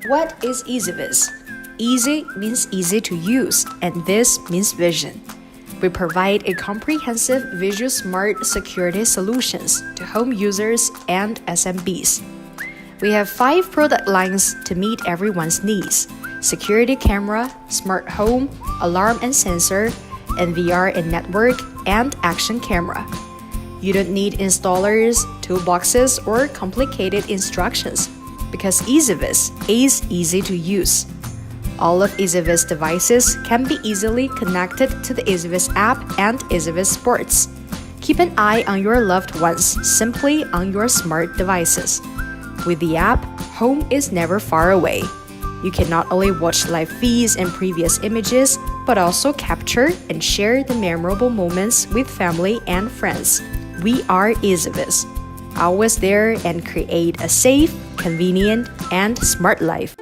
What is EZVIZ? Easy means easy to use, and Viz means vision. We provide a comprehensive visual smart security solutions to home users and SMBs. We have 5 product lines to meet everyone's needs: security camera, smart home, alarm and sensor, and VR and network, and action camera. You don't need installers, toolboxes, or complicated instructions because EZVIZ is easy to use. All of EZVIZ devices can be easily connected to the EZVIZ app and EZVIZ Sports. Keep an eye on your loved ones simply on your smart devices. With the app, home is never far away. You can not only watch live feeds and previous images, but also capture and share the memorable moments with family and friends. We are EZVIZ, always there and create a safe, convenient, and smart life.